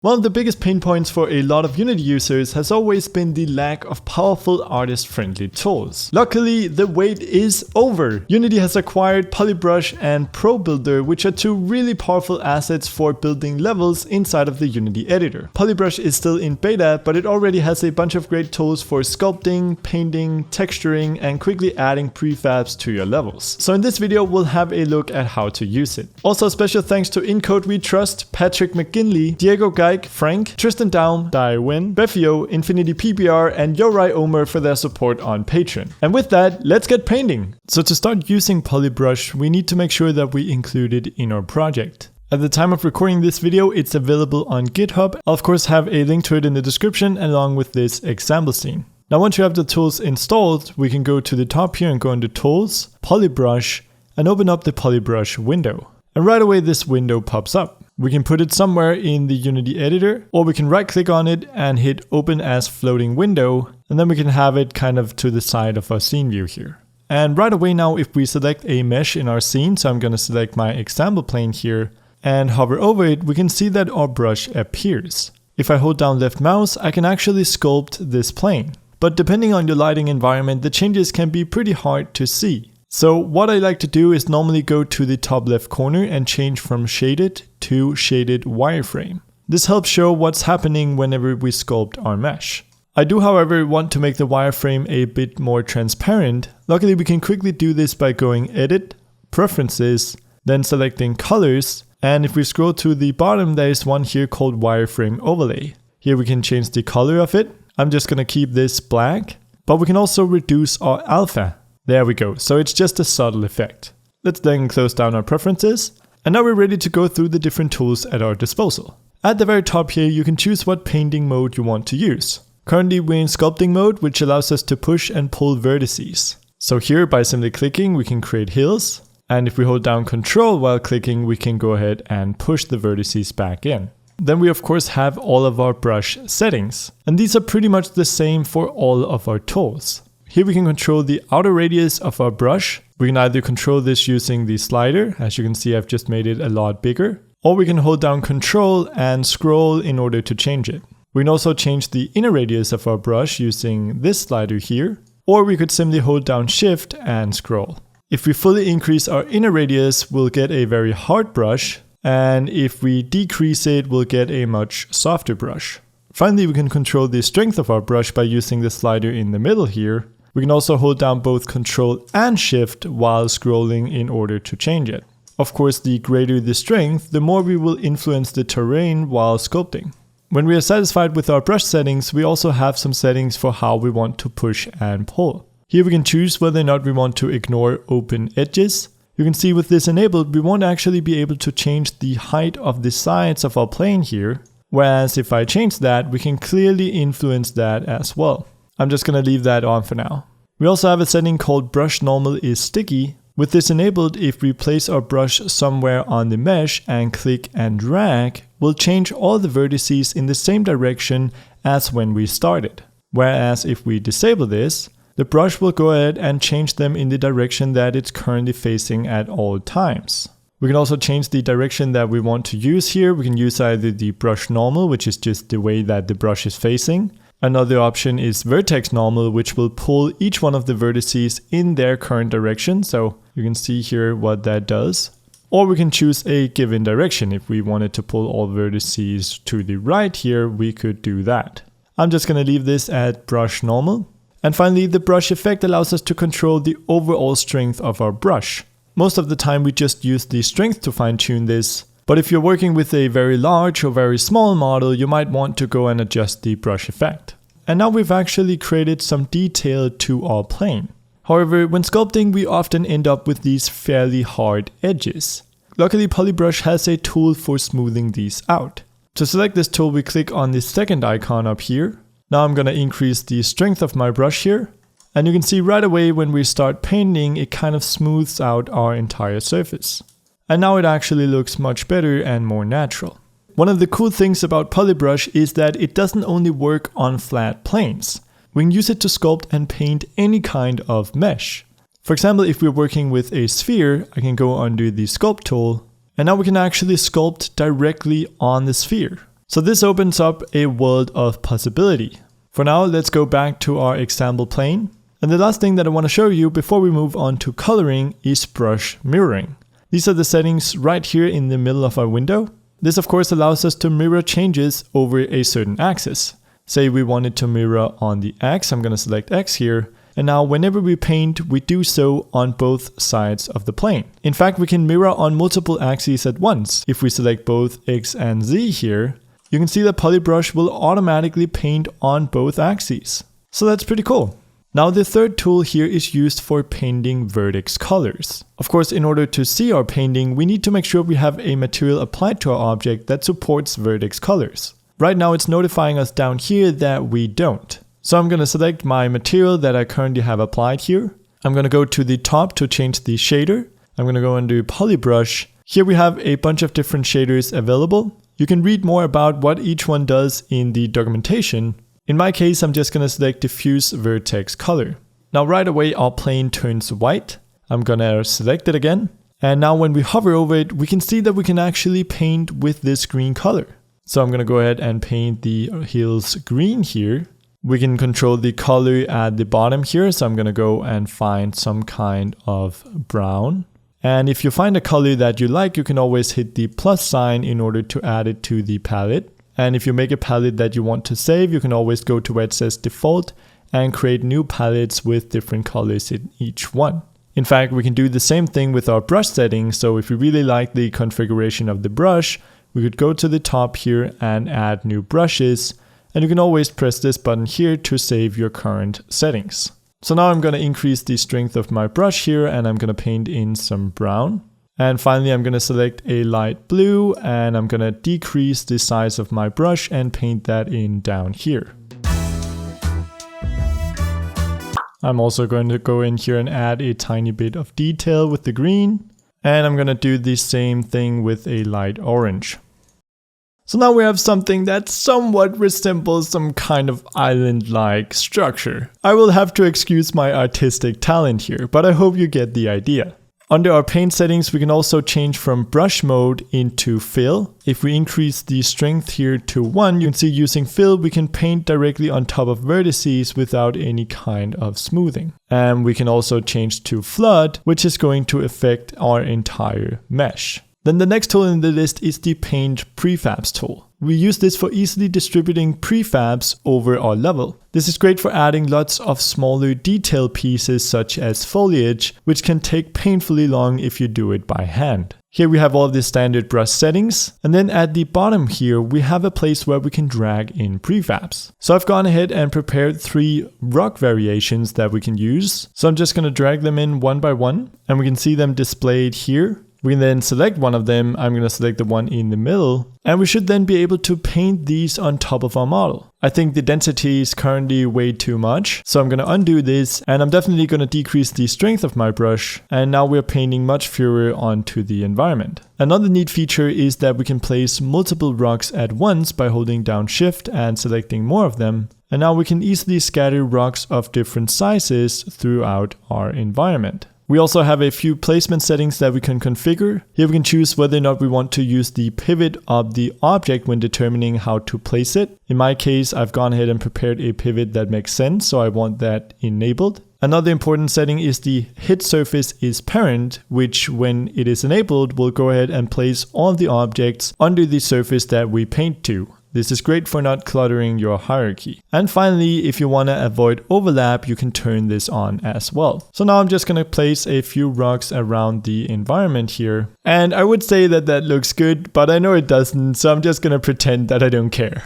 One of the biggest pain points for a lot of Unity users has always been the lack of powerful artist-friendly tools. Luckily, the wait is over. Unity has acquired Polybrush and ProBuilder, which are two really powerful assets for building levels inside of the Unity editor. Polybrush is still in beta, but it already has a bunch of great tools for sculpting, painting, texturing, and quickly adding prefabs to your levels. So in this video, we'll have a look at how to use it. Also, special thanks to Encode We Trust, Patrick McGinley, Diego Guy, Frank, Tristan Daum, Dai Win, Befio, Infinity PBR, and Yorai Omer for their support on Patreon. And with that, let's get painting! So to start using Polybrush, we need to make sure that we include it in our project. At the time of recording this video, it's available on GitHub. I'll of course have a link to it in the description along with this example scene. Now once you have the tools installed, we can go to the top here and go into Tools, Polybrush, and open up the Polybrush window. And right away this window pops up. We can put it somewhere in the Unity editor, or we can right click on it and hit Open as Floating Window, and then we can have it kind of to the side of our scene view here. And right away now, if we select a mesh in our scene, so I'm going to select my example plane here and hover over it, we can see that our brush appears. If I hold down left mouse, I can actually sculpt this plane. But depending on your lighting environment, the changes can be pretty hard to see. So what I like to do is normally go to the top left corner and change from shaded to shaded wireframe. This helps show what's happening whenever we sculpt our mesh. I do, however, want to make the wireframe a bit more transparent. Luckily, we can quickly do this by going Edit, Preferences, then selecting Colors, and if we scroll to the bottom, there is one here called Wireframe Overlay. Here we can change the color of it. I'm just going to keep this black, but we can also reduce our alpha. There we go, so it's just a subtle effect. Let's then close down our preferences, and now we're ready to go through the different tools at our disposal. At the very top here, you can choose what painting mode you want to use. Currently we're in sculpting mode, which allows us to push and pull vertices. So here, by simply clicking, we can create hills, and if we hold down Ctrl while clicking, we can go ahead and push the vertices back in. Then we of course have all of our brush settings, and these are pretty much the same for all of our tools. Here we can control the outer radius of our brush. We can either control this using the slider, as you can see I've just made it a lot bigger, or we can hold down Ctrl and scroll in order to change it. We can also change the inner radius of our brush using this slider here, or we could simply hold down Shift and scroll. If we fully increase our inner radius, we'll get a very hard brush, and if we decrease it, we'll get a much softer brush. Finally, we can control the strength of our brush by using the slider in the middle here. We can also hold down both Ctrl and Shift while scrolling in order to change it. Of course, the greater the strength, the more we will influence the terrain while sculpting. When we are satisfied with our brush settings, we also have some settings for how we want to push and pull. Here we can choose whether or not we want to ignore open edges. You can see with this enabled, we won't actually be able to change the height of the sides of our plane here. Whereas if I change that, we can clearly influence that as well. I'm just going to leave that on for now. We also have a setting called Brush Normal is Sticky. With this enabled, if we place our brush somewhere on the mesh and click and drag, we'll change all the vertices in the same direction as when we started. Whereas if we disable this, the brush will go ahead and change them in the direction that it's currently facing at all times. We can also change the direction that we want to use here. We can use either the Brush Normal, which is just the way that the brush is facing. Another option is Vertex Normal, which will pull each one of the vertices in their current direction. So you can see here what that does. Or we can choose a given direction. If we wanted to pull all vertices to the right here, we could do that. I'm just going to leave this at Brush Normal. And finally, the brush effect allows us to control the overall strength of our brush. Most of the time we just use the strength to fine-tune this. But if you're working with a very large or very small model, you might want to go and adjust the brush effect. And now we've actually created some detail to our plane. However, when sculpting, we often end up with these fairly hard edges. Luckily, Polybrush has a tool for smoothing these out. To select this tool, we click on the second icon up here. Now I'm going to increase the strength of my brush here. And you can see right away when we start painting, it kind of smooths out our entire surface. And now it actually looks much better and more natural. One of the cool things about Polybrush is that it doesn't only work on flat planes. We can use it to sculpt and paint any kind of mesh. For example, if we're working with a sphere, I can go under the Sculpt tool, and now we can actually sculpt directly on the sphere. So this opens up a world of possibility. For now, let's go back to our example plane. And the last thing that I want to show you before we move on to coloring is brush mirroring. These are the settings right here in the middle of our window. This of course allows us to mirror changes over a certain axis. Say we wanted to mirror on the X, I'm going to select X here. And now whenever we paint, we do so on both sides of the plane. In fact, we can mirror on multiple axes at once. If we select both X and Z here, you can see that Polybrush will automatically paint on both axes. So that's pretty cool. Now the third tool here is used for painting vertex colors. Of course, in order to see our painting, we need to make sure we have a material applied to our object that supports vertex colors. Right now it's notifying us down here that we don't. So I'm going to select my material that I currently have applied here. I'm going to go to the top to change the shader. I'm going to go and do Polybrush. Here we have a bunch of different shaders available. You can read more about what each one does in the documentation. In my case, I'm just going to select diffuse vertex color. Now right away our plane turns white. I'm going to select it again. And now when we hover over it, we can see that we can actually paint with this green color. So I'm going to go ahead and paint the hills green here. We can control the color at the bottom here. So I'm going to go and find some kind of brown. And if you find a color that you like, you can always hit the plus sign in order to add it to the palette. And if you make a palette that you want to save, you can always go to where it says default and create new palettes with different colors in each one. In fact, we can do the same thing with our brush settings. So if we really like the configuration of the brush, we could go to the top here and add new brushes. And you can always press this button here to save your current settings. So now I'm going to increase the strength of my brush here and I'm going to paint in some brown. And finally, I'm going to select a light blue and I'm going to decrease the size of my brush and paint that in down here. I'm also going to go in here and add a tiny bit of detail with the green. And I'm going to do the same thing with a light orange. So now we have something that somewhat resembles some kind of island-like structure. I will have to excuse my artistic talent here, but I hope you get the idea. Under our paint settings, we can also change from brush mode into fill. If we increase the strength here to 1, you can see using fill, we can paint directly on top of vertices without any kind of smoothing. And we can also change to flood, which is going to affect our entire mesh. Then the next tool in the list is the Paint Prefabs tool. We use this for easily distributing prefabs over our level. This is great for adding lots of smaller detail pieces such as foliage, which can take painfully long if you do it by hand. Here we have all the standard brush settings, and then at the bottom here we have a place where we can drag in prefabs. So I've gone ahead and prepared 3 rock variations that we can use. So I'm just going to drag them in one by one, and we can see them displayed here. We can then select one of them. I'm going to select the one in the middle, and we should then be able to paint these on top of our model. I think the density is currently way too much, so I'm going to undo this, and I'm definitely going to decrease the strength of my brush, and now we're painting much fewer onto the environment. Another neat feature is that we can place multiple rocks at once by holding down Shift and selecting more of them, and now we can easily scatter rocks of different sizes throughout our environment. We also have a few placement settings that we can configure. Here we can choose whether or not we want to use the pivot of the object when determining how to place it. In my case, I've gone ahead and prepared a pivot that makes sense, so I want that enabled. Another important setting is the hit surface is parent, which when it is enabled will go ahead and place all the objects under the surface that we paint to. This is great for not cluttering your hierarchy. And finally, if you want to avoid overlap, you can turn this on as well. So now I'm just going to place a few rocks around the environment here. And I would say that that looks good, but I know it doesn't, so I'm just going to pretend that I don't care.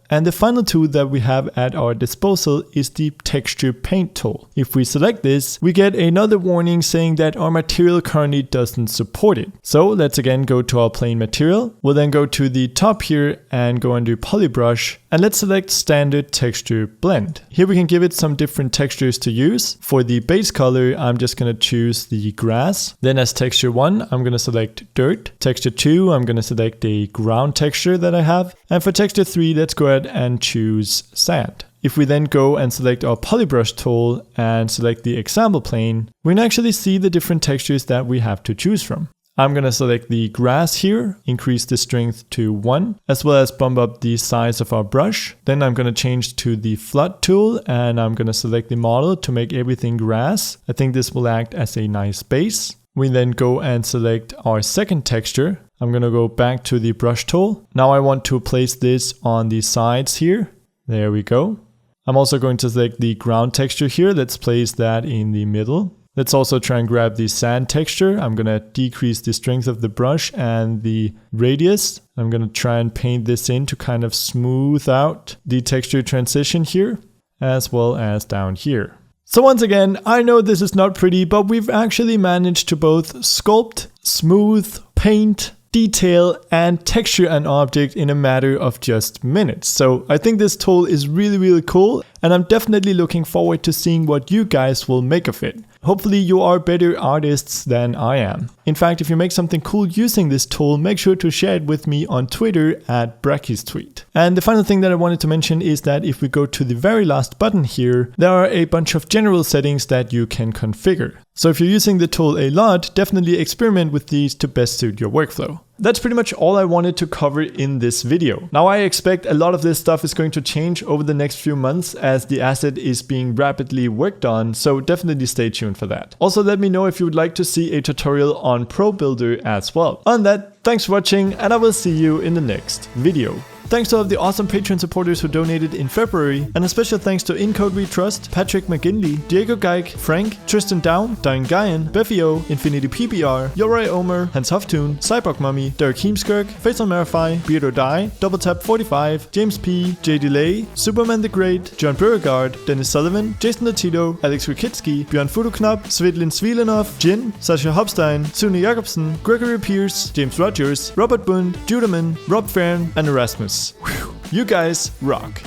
And the final tool that we have at our disposal is the Texture Paint tool. If we select this, we get another warning saying that our material currently doesn't support it. So let's again go to our plain material. We'll then go to the top here and go and do Polybrush. And let's select Standard Texture Blend. Here we can give it some different textures to use. For the base color, I'm just going to choose the grass. Then as texture 1, I'm going to select dirt. Texture 2, I'm going to select the ground texture that I have. And for texture 3, let's go ahead and choose sand. If we then go and select our Polybrush tool and select the example plane, we can actually see the different textures that we have to choose from. I'm gonna select the grass here, increase the strength to 1, as well as bump up the size of our brush. Then I'm gonna change to the flood tool and I'm gonna select the model to make everything grass. I think this will act as a nice base. We then go and select our second texture. I'm gonna go back to the brush tool. Now I want to place this on the sides here. There we go. I'm also going to select the ground texture here. Let's place that in the middle. Let's also try and grab the sand texture. I'm gonna decrease the strength of the brush and the radius. I'm gonna try and paint this in to kind of smooth out the texture transition here, as well as down here. So once again, I know this is not pretty, but we've actually managed to both sculpt, smooth, paint, detail, and texture an object in a matter of just minutes. So I think this tool is really cool, and I'm definitely looking forward to seeing what you guys will make of it. Hopefully you are better artists than I am. In fact, if you make something cool using this tool, make sure to share it with me on Twitter at @BrackeysTweet. And the final thing that I wanted to mention is that if we go to the very last button here, there are a bunch of general settings that you can configure. So if you're using the tool a lot, definitely experiment with these to best suit your workflow. That's pretty much all I wanted to cover in this video. Now I expect a lot of this stuff is going to change over the next few months as the asset is being rapidly worked on, so definitely stay tuned for that. Also let me know if you would like to see a tutorial on Pro Builder as well. On that, thanks for watching and I will see you in the next video. Thanks to all of the awesome Patreon supporters who donated in February, and a special thanks to Incode We Trust, Patrick McGinley, Diego Geik, Frank, Tristan Down, Diane Guyan, Beffy O, Infinity PBR, Yorai Omer, Hans Hoftoon, Cyborg Mummy, Derek Heemskirk, Faisal Marify, Beardo Die, Double Tap 45, James P, J Delay, Superman the Great, John Beauregard, Dennis Sullivan, Jason Latito, Alex Rikitsky, Björn Fudoknap, Svetlin Svilenov, Jin, Sasha Hopstein, Sune Jakobsen, Gregory Pierce, James Rogers, Robert Bund, Judaman, Rob Fern, and Erasmus. Whew. You guys rock.